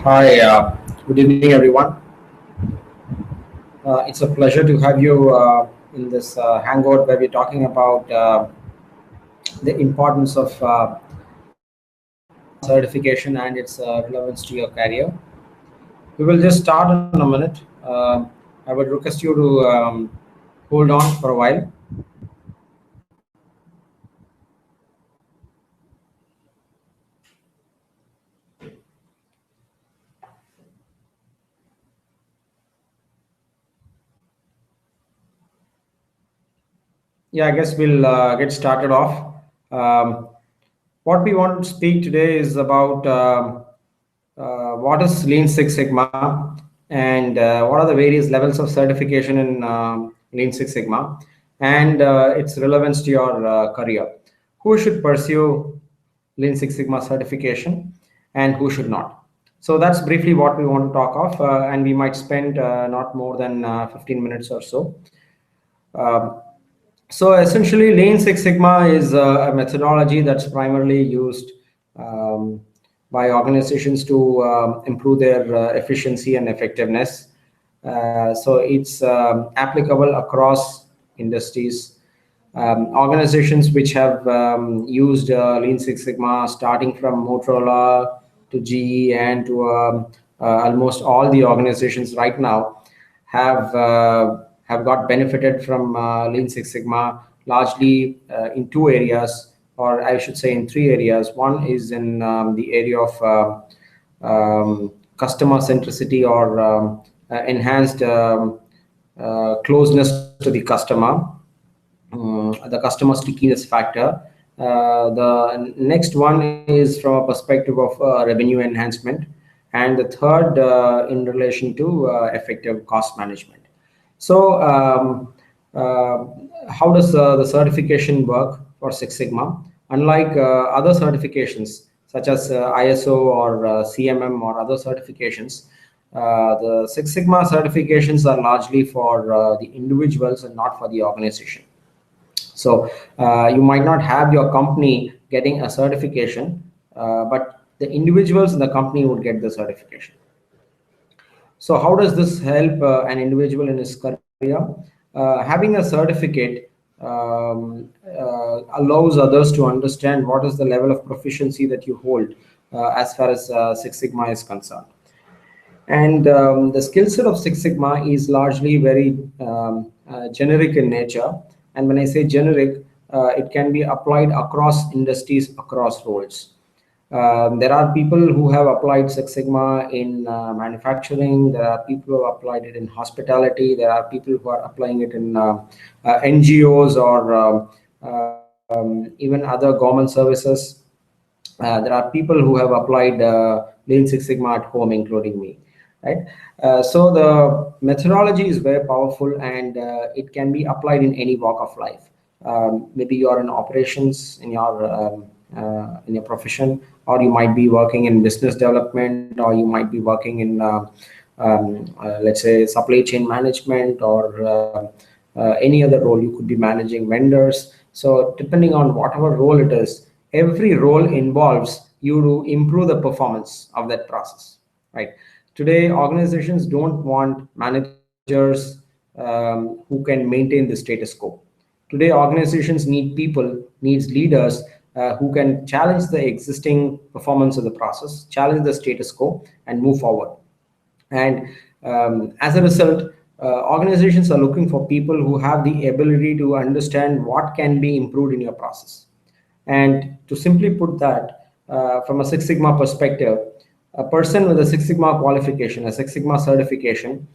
Hi, good evening, everyone. It's a pleasure to have you in this hangout where we're talking about the importance of certification and its relevance to your career. We will just start in a minute. I would request you to hold on for a while. Yeah, I guess we'll get started off. Um, what we want to speak today is about what is Lean Six Sigma and what are the various levels of certification in Lean Six Sigma and its relevance to your career. Who should pursue Lean Six Sigma certification and who should not? So that's briefly what we want to talk of, and we might spend not more than 15 minutes or so. Um, so essentially, Lean Six Sigma is a methodology that's primarily used um, by organizations to improve their efficiency and effectiveness. So it's applicable across industries. Organizations which have used Lean Six Sigma, starting from Motorola to GE and to almost all the organizations right now, have got benefited from Lean Six Sigma largely in two areas, or I should say in three areas. One is in the area of customer centricity or enhanced closeness to the customer, the customer stickiness factor. The next one is from a perspective of revenue enhancement, and the third in relation to effective cost management. So, how does the certification work for Six Sigma? Unlike other certifications such as ISO or CMM or other certifications, the Six Sigma certifications are largely for the individuals and not for the organization. So you might not have your company getting a certification, but the individuals in the company would get the certification. So how does this help an individual in his career? Having a certificate allows others to understand what is the level of proficiency that you hold as far as Six Sigma is concerned. And the skill set of Six Sigma is largely very generic in nature. And when I say generic, it can be applied across industries, across roles. There are people who have applied Six Sigma in manufacturing. There are people who have applied it in hospitality. There are people who are applying it in NGOs or even other government services. There are people who have applied Lean Six Sigma at home, including me, right? So the methodology is very powerful, and it can be applied in any walk of life. Maybe you are in operations in your profession, or you might be working in business development, or you might be working in let's say supply chain management, or any other role. You could be managing vendors. So depending on whatever role it is, every role involves you to improve the performance of that process, right? Today, organizations don't want managers who can maintain the status quo. Today, organizations need people, needs leaders who can challenge the existing performance of the process, challenge the status quo, and move forward. And as a result, organizations are looking for people who have the ability to understand what can be improved in your process. And to simply put that, from a Six Sigma perspective, a person with a Six Sigma qualification, a Six Sigma certification,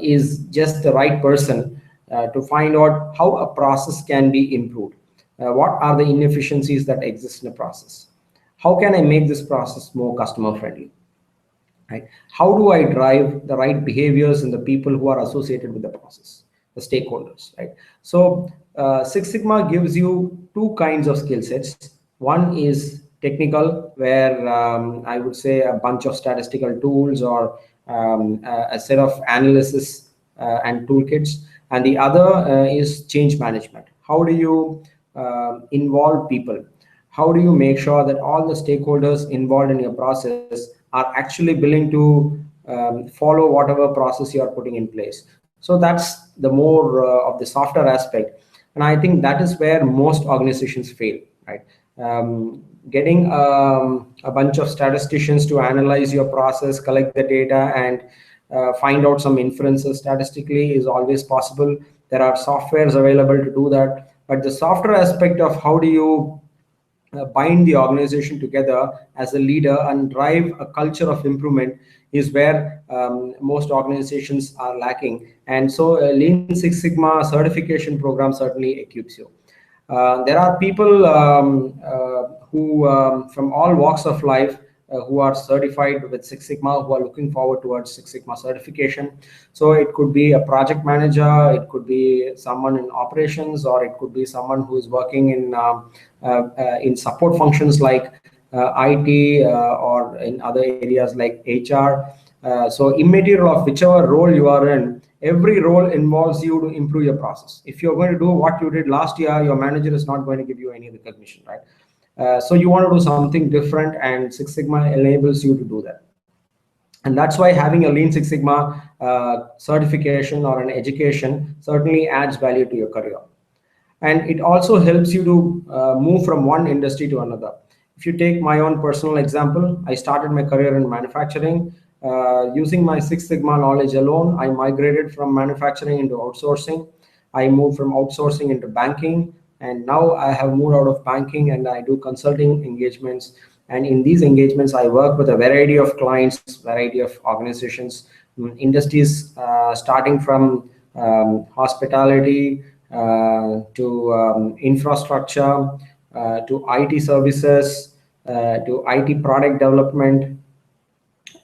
is just the right person to find out how a process can be improved. What are the inefficiencies that exist in a process? How can I make this process more customer friendly? Right? How do I drive the right behaviors in the people who are associated with the process, the stakeholders, right? So Six Sigma gives you two kinds of skill sets. One is technical, where I would say a bunch of statistical tools or a set of analysis and toolkits. And the other is change management. How do you involve people? How do you make sure that all the stakeholders involved in your process are actually willing to follow whatever process you are putting in place. So that's the more of the softer aspect, and I think that is where most organizations fail, right? Getting a bunch of statisticians to analyze your process, collect the data, and find out some inferences statistically is always possible. There are softwares available to do that, but the softer aspect of how do you bind the organization together as a leader and drive a culture of improvement is where most organizations are lacking. And so a Lean Six Sigma certification program certainly equips you. There are people who from all walks of life who are certified with Six Sigma, who are looking forward towards Six Sigma certification. So it could be a project manager, it could be someone in operations, or it could be someone who is working in support functions like IT or in other areas like HR. So immaterial of whichever role you are in, every role involves you to improve your process. If you're going to do what you did last year, your manager is not going to give you any recognition, right? So you want to do something different, and Six Sigma enables you to do that. And that's why having a Lean Six Sigma certification or an education certainly adds value to your career. And it also helps you to move from one industry to another. If you take my own personal example, I started my career in manufacturing. Using my Six Sigma knowledge alone, I migrated from manufacturing into outsourcing. I moved from outsourcing into banking, and now I have moved out of banking and I do consulting engagements. And in these engagements, I work with a variety of clients, variety of organizations, industries, starting from hospitality, to infrastructure, to IT services, to IT product development,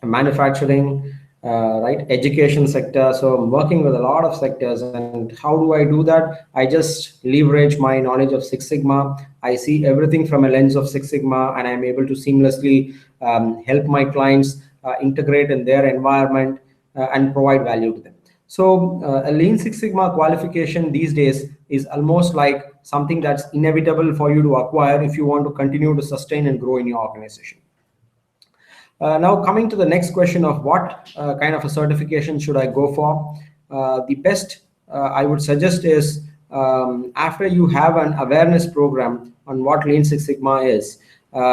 manufacturing, right, education sector. So I'm working with a lot of sectors. And how do I do that? I just leverage my knowledge of Six Sigma. I see everything from a lens of Six Sigma, and I'm able to seamlessly help my clients integrate in their environment and provide value to them. So a Lean Six Sigma qualification these days is almost like something that's inevitable for you to acquire if you want to continue to sustain and grow in your organization. Now, coming to the next question of what kind of a certification should I go for? The best I would suggest is, after you have an awareness program on what Lean Six Sigma is,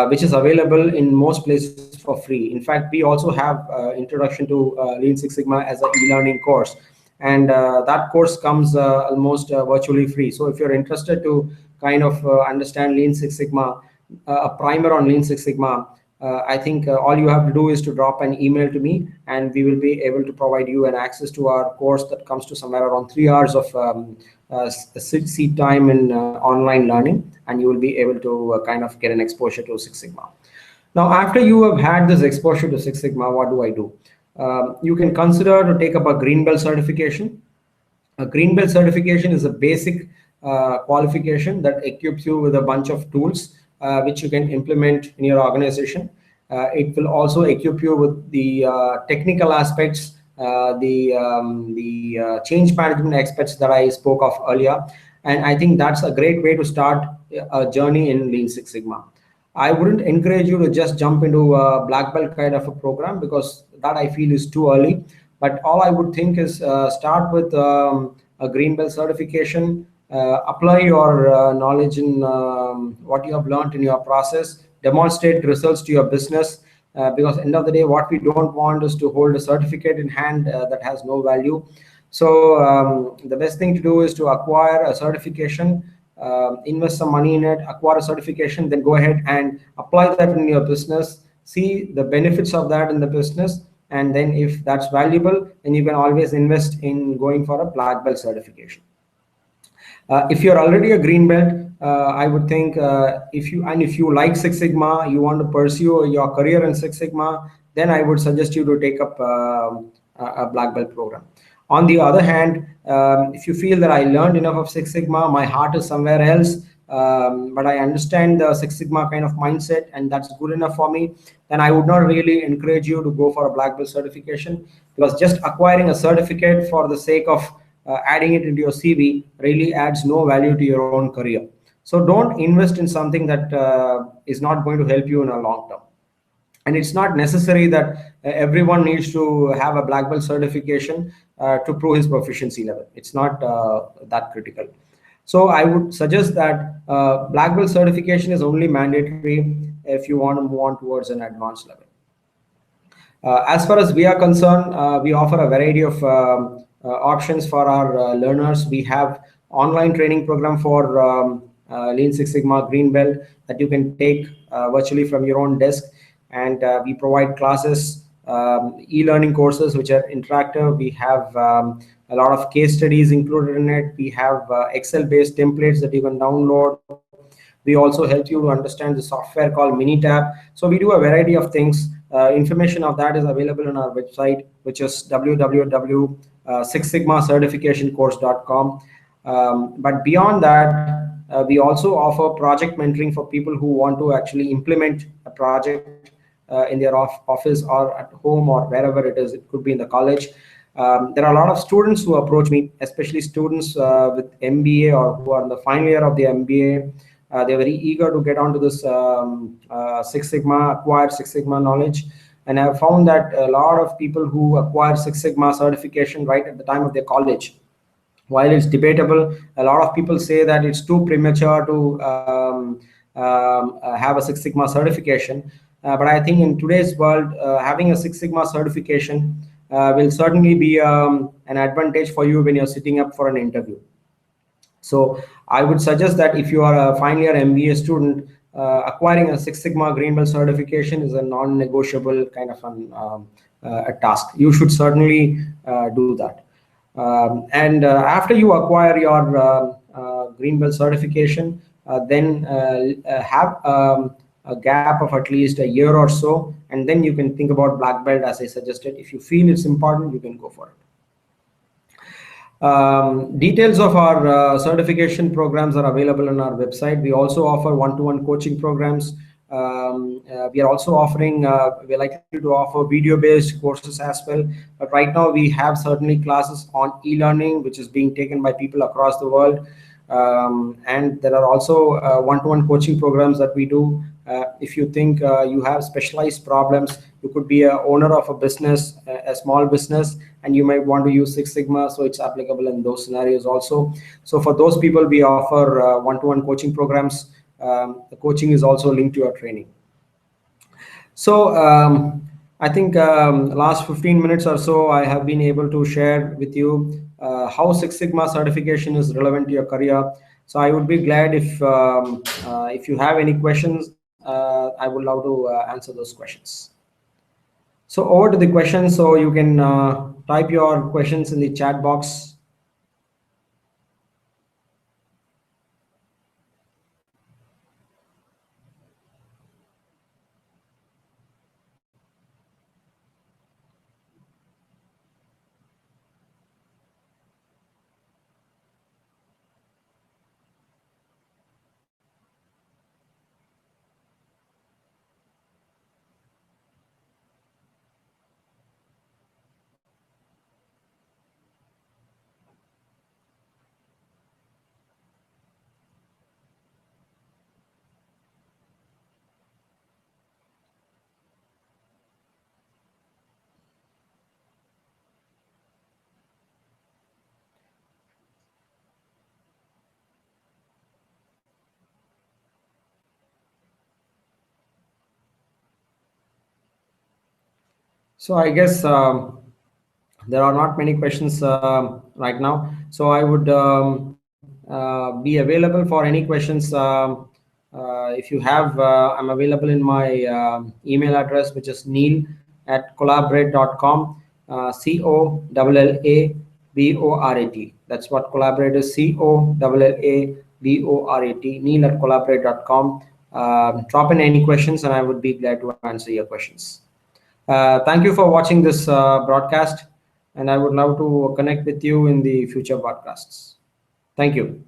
which is available in most places for free. In fact, we also have introduction to Lean Six Sigma as an e-learning course, and that course comes almost virtually free. So if you're interested to kind of understand Lean Six Sigma, a primer on Lean Six Sigma, I think all you have to do is to drop an email to me, and we will be able to provide you an access to our course that comes to somewhere around 3 hours of seat time in online learning, and you will be able to kind of get an exposure to Six Sigma. Now, after you have had this exposure to Six Sigma, what do I do? You can consider to take up a Green Belt certification. A Green Belt certification is a basic qualification that equips you with a bunch of tools which you can implement in your organization. It will also equip you with the technical aspects, the change management aspects that I spoke of earlier. And I think that's a great way to start a journey in Lean Six Sigma. I wouldn't encourage you to just jump into a black belt kind of a program, because that I feel is too early. But all I would think is start with a green belt certification, apply your knowledge in what you have learned in your process, demonstrate results to your business, because end of the day, what we don't want is to hold a certificate in hand that has no value. So the best thing to do is to acquire a certification, invest some money in it, acquire a certification, then go ahead and apply that in your business, see the benefits of that in the business, and then if that's valuable, then you can always invest in going for a black belt certification. If you're already a green belt, I would think if you like Six Sigma, you want to pursue your career in Six Sigma, then I would suggest you to take up a black belt program. On the other hand, if you feel that I learned enough of Six Sigma, my heart is somewhere else, but I understand the Six Sigma kind of mindset, and that's good enough for me, then I would not really encourage you to go for a black belt certification, because just acquiring a certificate for the sake of adding it into your CV really adds no value to your own career. So don't invest in something that is not going to help you in a long term. And it's not necessary that everyone needs to have a black belt certification to prove his proficiency level. It's not that critical. So I would suggest that black belt certification is only mandatory if you want to move on towards an advanced level. As far as we are concerned, we offer a variety of options for our learners. We have online training program for Lean Six Sigma Green Belt that you can take virtually from your own desk, and we provide classes, e-learning courses which are interactive. We have a lot of case studies included in it. We have Excel-based templates that you can download. We also help you to understand the software called Minitab. So we do a variety of things. Information of that is available on our website, which is www.sixsigmacertificationcourse.com. But beyond that, we also offer project mentoring for people who want to actually implement a project in their office or at home or wherever it is. It could be in the college. There are a lot of students who approach me, especially students with MBA or who are in the final year of the MBA. They're very eager to get onto this Six Sigma, acquire Six Sigma knowledge. And I've found that a lot of people who acquire Six Sigma certification right at the time of their college, while it's debatable, a lot of people say that it's too premature to have a Six Sigma certification. But I think in today's world, having a Six Sigma certification will certainly be an advantage for you when you're sitting up for an interview. So I would suggest that if you are a final year MBA student, acquiring a Six Sigma Green Belt certification is a non-negotiable kind of a task. You should certainly do that. And after you acquire your Green Belt certification, then have a gap of at least a year or so, and then you can think about black belt as I suggested. If you feel it's important, you can go for it. Details of our certification programs are available on our website. We also offer one-to-one coaching programs. We are also offering, we're likely to offer video-based courses as well. But right now we have certainly classes on e-learning, which is being taken by people across the world. And there are also one-to-one coaching programs that we do. If you think you have specialized problems, you could be a owner of a business, a small business, and you might want to use Six Sigma, so it's applicable in those scenarios also. So for those people, we offer one-to-one coaching programs. The coaching is also linked to your training. So I think last 15 minutes or so, I have been able to share with you how Six Sigma certification is relevant to your career. So I would be glad if you have any questions, I would love to answer those questions. So over to the questions. So you can type your questions in the chat box. So I guess there are not many questions right now. So I would be available for any questions. If you have, I'm available in my email address, which is neil@collaborate.com, COLLABORAT. That's what collaborate is, COLLABORAT, neil@collaborate.com. Drop in any questions and I would be glad to answer your questions. Thank you for watching this broadcast, and I would love to connect with you in the future broadcasts. Thank you.